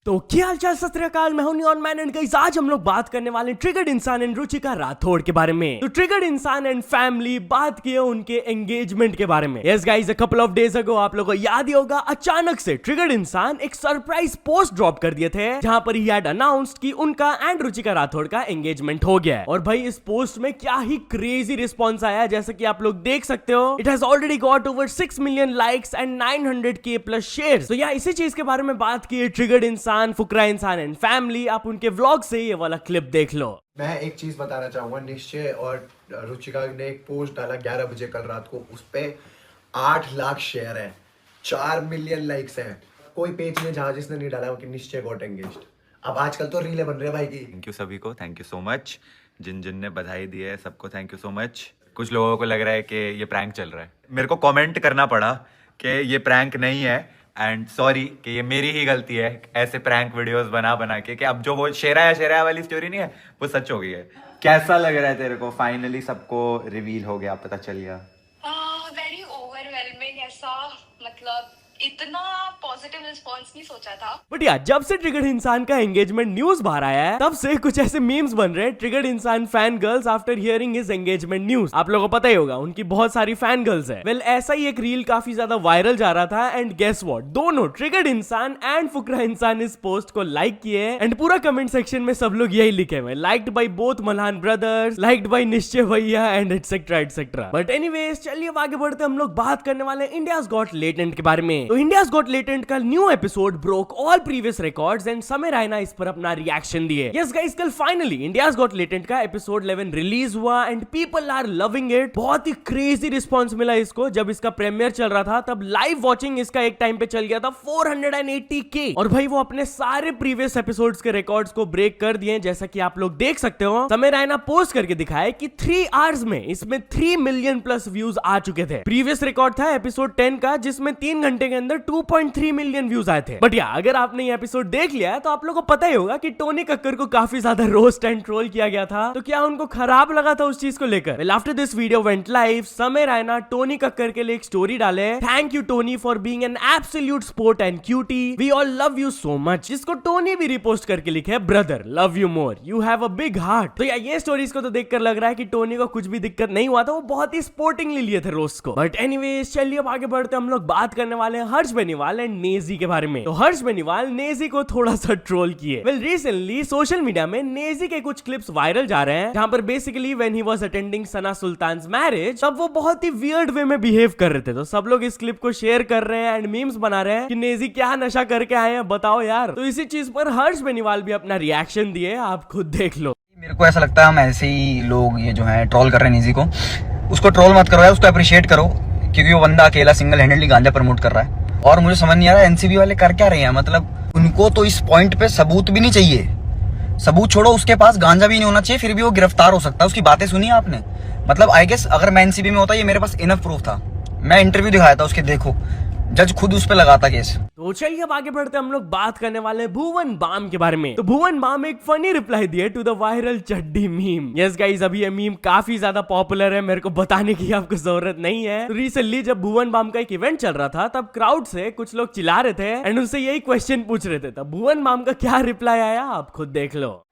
तो क्या हालचाल, सत श्री अकाल, मैं हूं नियॉन मैन एंड गाइस आज हम लोग बात करने वाले ट्रिगर्ड इंसान एंड रुचिका राठौड़ के बारे में। तो ट्रिगर्ड इंसान एंड फैमिली बात किए उनके एंगेजमेंट के बारे में। Yes guys, a couple of days ago आप लोगों को याद ही होगा, अचानक से ट्रिगर्ड इंसान एक सरप्राइज पोस्ट ड्रॉप कर दिए थे जहां पर ही हैड अनाउंस्ड कि उनका एंड रुचिका राठौड़ का एंगेजमेंट हो गया है। और भाई इस पोस्ट में क्या ही क्रेजी रिस्पॉन्स आया, जैसे कि आप लोग देख सकते हो। It has already got over 6 million likes and 900K plus shares. तो या इसी चीज के बारे में बात की ट्रिगर्ड इंसान, फुकरा इंसान एंड फैमिली। आप उनके व्लॉग से ये वाला क्लिप देख लो। मैं एक चीज बताना चाहूंगा, निश्चय और रुचिका ने एक पोस्ट डाला 11 बजे कल रात को, उस पे 8 लाख शेयर है, 4 मिलियन लाइक्स हैं। कोई पेज में जहां जिसने नहीं डाला कि निश्चय गॉट एंगेज्ड। अब आजकल तो रीलें बन रहे हैं भाई की। थैंक यू सभी को, थैंक यू सो मच। जिन जिन ने बधाई दी है सबको थैंक यू सो मच। कुछ लोगों को लग रहा है कि ये प्रैंक चल रहा है, मेरे को कमेंट करना पड़ा कि ये प्रैंक नहीं है एंड सॉरी कि ये मेरी ही गलती है ऐसे प्रैंक वीडियोस बना के कि अब जो वो शेरा वाली स्टोरी नहीं है वो सच हो गई है। कैसा लग रहा है तेरे को? फाइनली सबको रिवील हो गया, पता चल गया। वेरी ओवरवेलमिंग, ऐसा मतलब इतना पॉजिटिव रिस्पांस नहीं सोचा था। बट यार जब से ट्रिगर्ड इंसान का एंगेजमेंट न्यूज बाहर आया है तब से कुछ ऐसे मीम्स बन रहे हैं, ट्रिगर्ड इंसान fan girls after hearing his engagement news. आप लोगों को पता ही होगा उनकी बहुत सारी फैन गर्ल्स है। वेल ऐसा ही एक रील काफी ज्यादा वायरल जा रहा था एंड गेस व्हाट, दोनों ट्रिगर्ड इंसान एंड फुकरा इंसान इस पोस्ट को लाइक किए एंड पूरा कमेंट सेक्शन में सब लोग यही लिखे हुए, liked by both Malhan brothers, liked by निश्चय भैया and etcetera etcetera. But anyways चलिए अब आगे बढ़ते, हम लोग बात करने वाले इंडियाज गॉट लेटेंट के बारे में। तो इंडियाज गॉट लेटेंट का new episode broke all previous records and Samay Raina इस पर अपना रिएक्शन दिए। यस गाइस, कल फाइनली इंडियाज गॉट लेटेंट का एपिसोड 11 रिलीज हुआ and people are loving it. बहुत ही क्रेजी रिस्पांस मिला इसको। जब इसका प्रीमियर चल रहा था तब लाइव वॉचिंग इसका एक टाइम पे चल गया था 480K। और भाई वो अपने सारे प्रीवियस एपिसोड्स के रिकॉर्ड्स को ब्रेक कर दिए, जैसा कि आप लोग देख सकते हो। समय रायना पोस्ट करके दिखाया कि 3 आवर्स में इसमें 3 मिलियन प्लस व्यूज आ चुके थे। प्रीवियस रिकॉर्ड था एपिसोड 10 का जिसमें 3 घंटे के अंदर 2.3 मिलियन व्यूज आए थे। बट या अगर आपने ये एपिसोड देख लिया है तो आप लोगों को पता ही होगा कि टोनी कक्कर को काफी ज्यादा रोस्ट एंड ट्रोल किया गया था। तो क्या उनको खराब लगा था उस चीज को लेकर? Well after this video went live, Samay Raina Tony Kakkar के लिए एक स्टोरी डाले, thank you Tony for being an absolute sport and cutie, we all love you so much. जिसको टोनी भी रिपोस्ट करके लिखे, brother love you more, you have a big heart. तो यार ये स्टोरीज को तो देखकर लग रहा है कि टोनी को कुछ भी दिक्कत नहीं हुआ था, वो बहुत ही स्पोर्टिंगली लिए थे रोस्ट को। बट एनीवेज चलिए अब आगे बढ़ते, हम लोग बात करने वाले हैं हर्ष बेनीवाल एंड नेजी के बारे में। तो हर्ष बेनीवाल नेजी को थोड़ा सा ट्रोल किए। वेल रिसेंटली सोशल मीडिया में नेजी के कुछ क्लिप्स वायरल जा रहे हैं जहां पर basically when he was attending Sana Sultan's marriage तब वो बहुत ही वियर्ड वे में बिहेव कर रहे थे। तो सब लोग इस क्लिप को शेयर कर रहे हैं एंड मीम्स बना रहे हैं कि नेजी क्या नशा करके आए हैं बताओ यार। तो इसी चीज पर हर्ष बेनीवाल भी अपना रिएक्शन दिए, आप खुद देख लो। मेरे को ऐसा लगता है हम ऐसे ही लोग ये जो है ट्रोल कर रहे हैं निजी को, उसको ट्रोल मत करो यार, उसको अप्रिशिएट करो, क्योंकि वो बंदा अकेला सिंगल हैंडेडली गांजा प्रमोट कर रहा है। और मुझे समझ नहीं आ रहा एनसीबी वाले कर क्या रहे हैं, मतलब उनको तो इस पॉइंट पे सबूत भी नहीं चाहिए। सबूत छोड़ो, उसके पास गांजा भी नहीं होना चाहिए, फिर भी वो गिरफ्तार हो सकता है। उसकी बातें सुनी आपने? मतलब आई गेस अगर मैं एनसीबी में होता ये मेरे पास इनफ प्रूफ था, मैं इंटरव्यू दिखाया था उसके, देखो जज खुद उस पे लगाता केस। तो चलिए अब आगे बढ़ते, हम लोग बात करने वाले हैं भुवन बाम के बारे में। तो भुवन बाम एक फनी रिप्लाई दिए टू द वायरल चड्डी मीम। यस गाइस, अभी ये मीम काफी ज्यादा पॉपुलर है, मेरे को बताने की आपको जरूरत नहीं है। तो रिसेंटली जब भुवन बाम का एक इवेंट चल रहा था तब क्राउड से कुछ लोग चिल्ला रहे थे एंड उनसे यही क्वेश्चन पूछ रहे थे। तब भुवन बाम का क्या रिप्लाई आया आप खुद देख लो।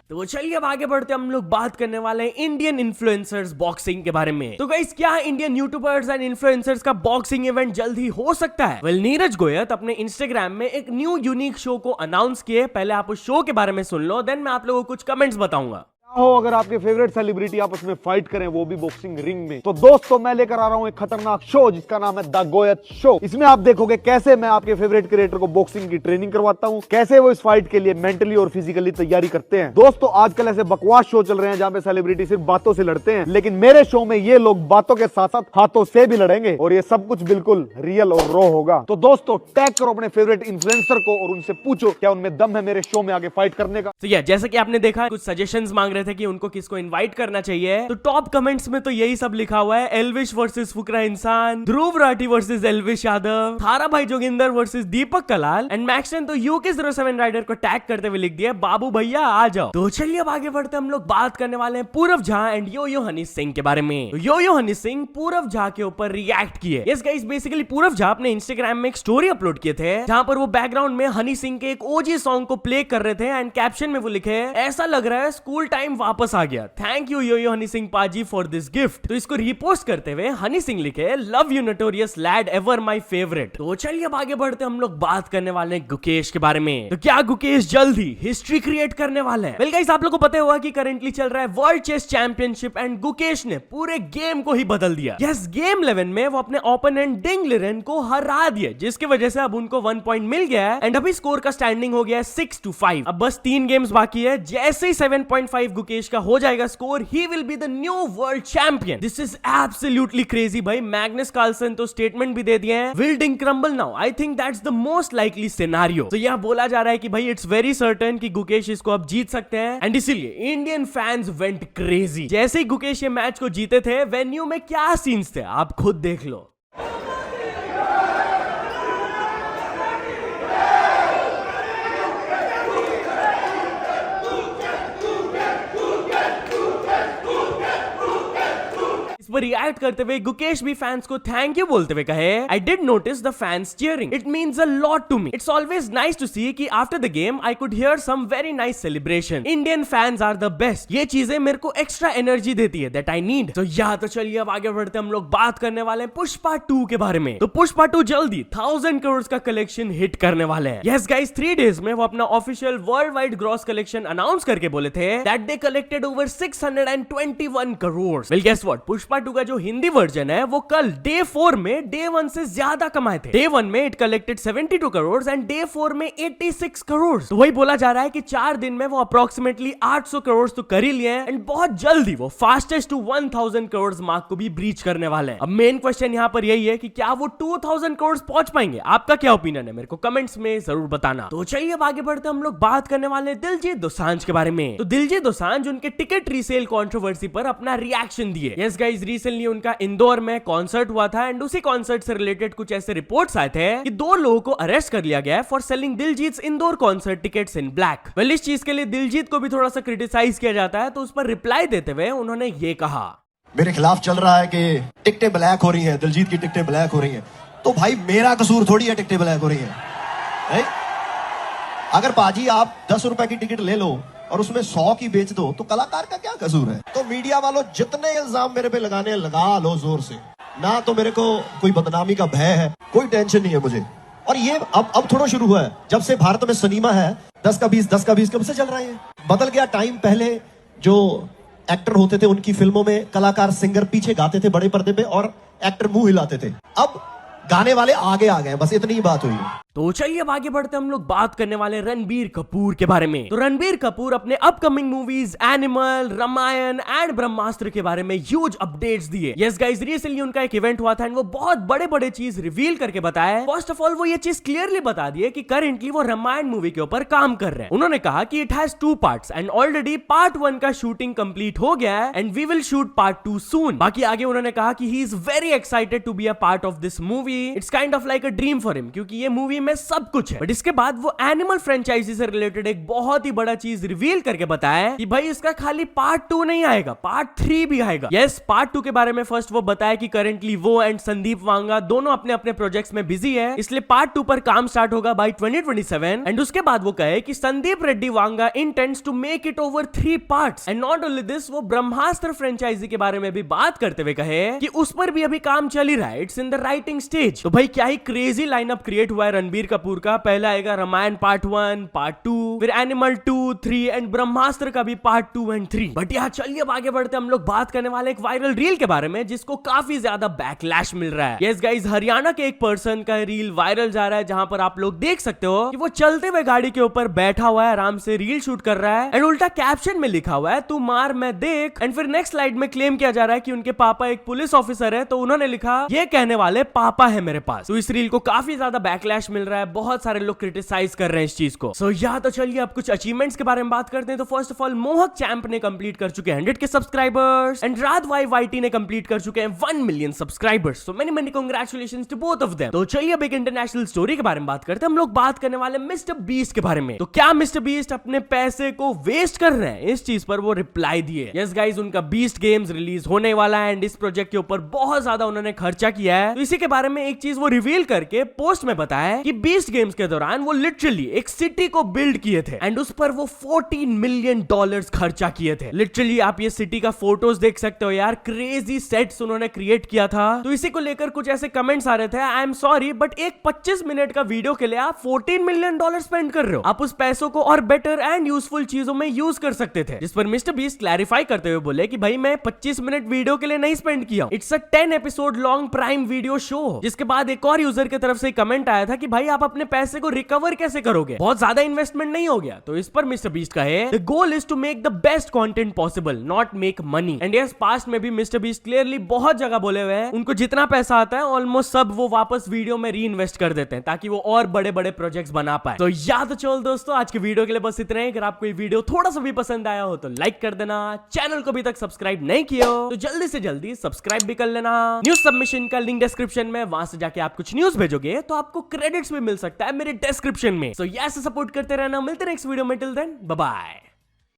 तो चलिए अब आगे बढ़ते, हम लोग बात करने वाले हैं इंडियन इन्फ्लुएंसर्स बॉक्सिंग के बारे में। तो गाइस क्या इंडियन यूट्यूबर्स एंड इन्फ्लुएंसर्स का बॉक्सिंग इवेंट जल्द ही हो सकता है? वेल नीरज गोयत अपने इंस्टाग्राम में एक न्यू यूनिक शो को अनाउंस किए। पहले आप उस शो के बारे में सुन लो, देन मैं आप लोगों को कुछ कमेंट्स बताऊंगा। हो अगर आपके फेवरेट सेलिब्रिटी आपस में फाइट करें, वो भी बॉक्सिंग रिंग में, तो दोस्तों मैं लेकर आ रहा हूं एक खतरनाक शो जिसका नाम है द गोयत शो। इसमें आप देखोगे कैसे मैं आपके फेवरेट क्रिएटर को बॉक्सिंग की ट्रेनिंग करवाता हूं, कैसे वो इस फाइट के लिए मेंटली और फिजिकली तैयारी करते हैं। दोस्तों आजकल ऐसे बकवास शो चल रहे हैं जहां पे सेलिब्रिटी सिर्फ बातों से लड़ते हैं, लेकिन मेरे शो में ये लोग बातों के साथ साथ हाथों से भी लड़ेंगे और ये सब कुछ बिल्कुल रियल और रॉ होगा। तो दोस्तों टैग करो अपने फेवरेट इन्फ्लुएंसर को और उनसे पूछो क्या उनमें दम है मेरे शो में आगे फाइट करने का। तो जैसा कि आपने देखा कुछ सजेशंस मांग रहे रहे थे कि उनको किसको इनवाइट करना चाहिए, तो टॉप कमेंट्स में तो यही सब लिखा हुआ है, एल्विश वर्सेस फुकरा इंसान, ध्रुव राठी वर्सेस एल्विश यादव, थारा भाई Joginder versus Deepak Kalal, and max ने तो UK07 राइडर को टैग करते हुए लिख दिया, बाबू भैया आ जाओ। तो चलिए अब आगे बढ़ते हम लोग बात करने वाले हैं पूरव झा एंड यो हनी सिंह के बारे में। तो यो हनी सिंह पूरव झा के ऊपर रिएक्ट किए। यस गाइस, बेसिकली पूरव झा अपने इंस्टाग्राम में एक स्टोरी अपलोड किए थे जहां पर वो बैकग्राउंड में हनी सिंह के एक ओजी सॉन्ग को प्ले कर रहे थे एंड कैप्शन में वो लिखे, ऐसा लग रहा है स्कूल टाइम वापस आ गया, thank you yo Honey Singh पाजी फॉर दिस गिफ्ट। तो इसको रिपोस्ट करते हुए हनी सिंह लिखे, love you notorious lad ever my favourite. तो चलिए अब आगे बढ़ते हम लोग बात करने वाले हैं गुकेश के बारे में। तो क्या गुकेश जल्द ही हिस्ट्री क्रिएट करने वाले हैं? वेल गाइस, आप लोगों को पता होगा कि करंटली चल रहा है world chess championship and Gukesh ने पूरे गेम को ही बदल दिया। यस, गेम 11 में वो अपने ओपोनेंट डिंग लिरेन को हरा दिया, जिसकी वजह से अब उनको 1 पॉइंट मिल गया है एंड अभी स्कोर का स्टैंडिंग हो गया है 6-5। अब बस 3 गेम्स बाकी है, जैसे ही 7.5 गुकेश का हो जाएगा score, he will be the new world champion. This is absolutely crazy भाई। मैग्नस कार्लसन तो स्टेटमेंट भी दे दिए हैं, will ding crumble now, I think that's the most likely scenario. तो यहाँ बोला जा रहा है कि भाई इट्स वेरी सर्टेन कि गुकेश इसको अब जीत सकते हैं एंड इसीलिए इंडियन फैंस वेंट क्रेजी। जैसे ही गुकेश ये मैच को जीते थे, वेन्यू में क्या सीन्स थे आप खुद देख लो। इस पर रिएक्ट करते हुए गुकेश भी फैंस को थैंक यू बोलते हुए कहे, I did notice the fans cheering, it means a lot to me, it's always nice to see कि after the game I could hear some very nice celebration, Indian fans are the best. ये चीजें मेरे को extra energy देती है that I need. तो या तो चलिए अब आगे बढ़ते हम लोग बात करने वाले हैं पुष्पा 2 के बारे में। तो पुष्पा 2 जल्दी 1000 करोड़ का कलेक्शन हिट करने वाले हैं। यस गाइस, 3 डेज में वो अपना official world wide gross collection announce करके बोले थे that they collected over 621 crore. Well guess what, Pushpa 2 का जो हिंदी वर्जन है वो कल डे 4 में डे 1 से ज्यादा कमाए थे। डे 1 में it collected 72 crore and day 4 में 86 करोड़। तो वही बोला जा रहा है कि 4 दिन में वो अप्रोक्सीमेटली 800 करोड़ तो कर ही लिए हैं एंड बहुत जल्दी वो फास्टेस्ट टू 1000 करोड़ मार्क को भी ब्रीच करने वाले हैं। अब मेन क्वेश्चन यहाँ पर यही है कि क्या वो 2000 करोड़ पहुंच पाएंगे? आपका क्या ओपिनियन है, मेरे को कमेंट्स में जरूर बताना। तो चलिए अब आगे बढ़ते हम लोग बात करने वाले दिलजीत दोसांझ के बारे में। तो दिलजीत दोसांझ उनके टिकट रीसेल कंट्रोवर्सी पर अपना रिएक्शन दिए। यस गाइस, रिसेंटली उनका इंदौर में कॉन्सर्ट हुआ था एंड उसी कॉन्सर्ट से रिलेटेड कुछ ऐसे रिपोर्ट्स आए थे कि 2 लोगों को अरेस्ट कर लिया गया है for selling Diljit Indore concert tickets in black. Well, इस चीज के लिए दिलजीत को भी थोड़ा सा क्रिटिसाइज किया जाता है, तो उस पर रिप्लाई देते हुए उन्होंने ये कहा, मेरे खिलाफ चल रहा है कि टिकटें ब्लैक हो रही हैं, दिलजीत की टिकटें ब्लैक हो रही हैं। तो भाई मेरा कसूर थोड़ी है टिकटें ब्लैक हो रही हैं। अगर पाजी आप 10 रुपए की टिकट ले लो और उसमें 100 की बेच दो तो कलाकार का क्या कसूर है? तो मीडिया वालों जितने इल्जाम मेरे पे लगाने लगा लो जोर से, ना तो मेरे को कोई बदनामी का भय है, कोई टेंशन नहीं है मुझे। और ये अब थोड़ा शुरू हुआ है, जब से भारत में सिनेमा है 10 का 20 कब से चल रहा है? बदल गया टाइम। पहले जो एक्टर होते थे उनकी फिल्मों में कलाकार सिंगर पीछे गाते थे बड़े पर्दे पे और एक्टर मुंह हिलाते थे, अब गाने वाले आगे आ गए। बस इतनी ही बात हुई है। तो चलिए अब आगे बढ़ते हम लोग बात करने वाले रणबीर कपूर के बारे में। तो रणबीर कपूर अपने upcoming movies Animal, Ramayan and Brahmastra के बारे में ह्यूज अपडेट्स दिए। यस गाइस, रिसेंटली उनका एक इवेंट हुआ था एंड वो बहुत बड़े चीज रिवील करके बताया। फर्स्ट ऑफ ऑल वो ये चीज क्लियरली बता दिए कि करेंटली वो रामायण मूवी के ऊपर काम कर रहे हैं। उन्होंने कहा कि it has 2 parts and already part 1 का शूटिंग कंप्लीट हो गया है and we will shoot part 2 soon. बाकी आगे उन्होंने कहा कि he is very excited to be a part of this movie, it's kind of like a dream for him, क्योंकि ये मूवी में सब कुछ है। बट इसके बाद वो एनिमल फ्रेंचाइजी से रिलेटेड एक बहुत ही बड़ा चीज रिवील करके बताया कि भाई इसका खाली पार्ट 2 नहीं आएगा, पार्ट 3 भी आएगा। यस, पार्ट 2 के बारे में फर्स्ट वो बताया कि करेंटली वो एंड संदीप वांगा दोनों अपने अपने प्रोजेक्ट्स में बिजी है, इसलिए पार्ट 2 पर काम स्टार्ट होगा बाय 2027। एंड उसके बाद वो कहे कि Sandeep Reddy Vanga intends to make it over 3 parts. And not only this, वो ब्रह्मास्त्र फ्रेंचाइजी के बारे में भी बात करते हुए कहे कि उस पर भी अभी काम चल ही रहा है, it's in the writing stage. तो भाई क्या ही क्रेजी लाइनअप क्रिएट हुआ है रणबीर कपूर का। पहला आएगा रामायण पार्ट 1, पार्ट 2, फिर एनिमल 2, 3 एंड ब्रह्मास्त्र का भी पार्ट 2 एंड 3। बट यहाँ चलिए अब आगे बढ़ते हम लोग बात करने वाले एक वायरल रील के बारे में जिसको काफी ज्यादा बैकलैश मिल रहा है। यस गाइस, हरियाणा के एक पर्सन का रील वायरल जा रहा है जहां पर आप लोग देख सकते हो कि वो चलते हुए गाड़ी के ऊपर बैठा हुआ है, आराम से रील शूट कर रहा है एंड उल्टा कैप्शन में लिखा हुआ है तू मार मैं देख। एंड फिर नेक्स्ट स्लाइड में क्लेम किया जा रहा है कि उनके पापा एक पुलिस ऑफिसर है, तो उन्होंने लिखा ये कहने वाले पापा है मेरे पास। तो इस रील को काफी ज्यादा बैकलैश मिल रहा है, बहुत सारे लोग क्रिटिसाइज कर रहे हैं इस चीज को। सो या तो चलिए अब कुछ अचीवमेंट्स के बारे में बात करते हैं। तो first of all Mohak champ ने कंप्लीट कर चुके हैं 100 के सब्सक्राइबर्स एंड राज YYT ने कंप्लीट कर चुके हैं 1 million subscribers. So many congratulations to both of them. तो चलिए अब एक इंटरनेशनल स्टोरी के बारे में बात करते हैं। हम लोग बात करने वाले मिस्टर बीस्ट के बारे में। तो क्या मिस्टर बीस्ट अपने पैसे को वेस्ट कर रहे हैं? इस चीज पर वो रिप्लाई दिए। यस गाइस, उनका बीस्ट गेम्स रिलीज होने वाला है एंड इस प्रोजेक्ट के ऊपर बहुत ज्यादा उन्होंने खर्चा किया है। तो इसी के बारे में एक चीज वो रिवील करके पोस्ट में बताया कि बीस्ट गेम्स के दौरान वो लिटरली एक सिटी को बिल्ड किए थे एंड उस पर वो $14 मिलियन खर्चा किए थे। लिटरली आप ये सिटी का फोटोज देख सकते हो यार, क्रेजी सेट्स उन्होंने क्रिएट किया था। तो इसी को लेकर कुछ ऐसे कमेंट्स आ रहे थे, आई एम सॉरी बट एक 25 मिनट का वीडियो के लिए आप $14 मिलियन स्पेंड कर रहे हो। आप उस पैसों को और बेटर एंड यूजफुल चीजों में यूज कर सकते थे। जिस पर मिस्टर बीस्ट क्लैरिफाई करते हुए बोले कि भाई मैं 25 मिनट वीडियो के लिए नहीं स्पेंड किया, it's a 10 episode long prime video show. जिसके बाद एक और यूजर की तरफ से कमेंट आया था कि भाई आप अपने पैसे को रिकवर कैसे करोगे, बहुत ज्यादा इन्वेस्टमेंट नहीं हो गया? तो इस पर मिस्टर बीस्ट का है, the goal is to make the best content possible, not make money. And yes, past में भी मिस्टर बीस्ट क्लियरली बहुत जगह बोले हुए हैं उनको जितना पैसा आता है ऑलमोस्ट सब वो वापस वीडियो में री इन्वेस्ट कर देते हैं ताकि वो और बड़े बड़े प्रोजेक्ट्स बना पाए। तो या तो चल दोस्तों, आज के वीडियो के लिए बस इतना ही। अगर आपको ये वीडियो थोड़ा सा भी पसंद आया हो तो लाइक कर देना, चैनल को अभी तक सब्सक्राइब नहीं किया हो तो जल्दी से जल्दी सब्सक्राइब भी कर लेना। न्यूज सबमिशन का लिंक डिस्क्रिप्शन में, वहां से जाके आप कुछ न्यूज भेजोगे तो आपको क्रेडिट्स भी मिल सकता है मेरे डिस्क्रिप्शन में। सो ऐसे सपोर्ट करते रहना। मिलते हैं नेक्स्ट वीडियो में, टिल देन बाय बाय।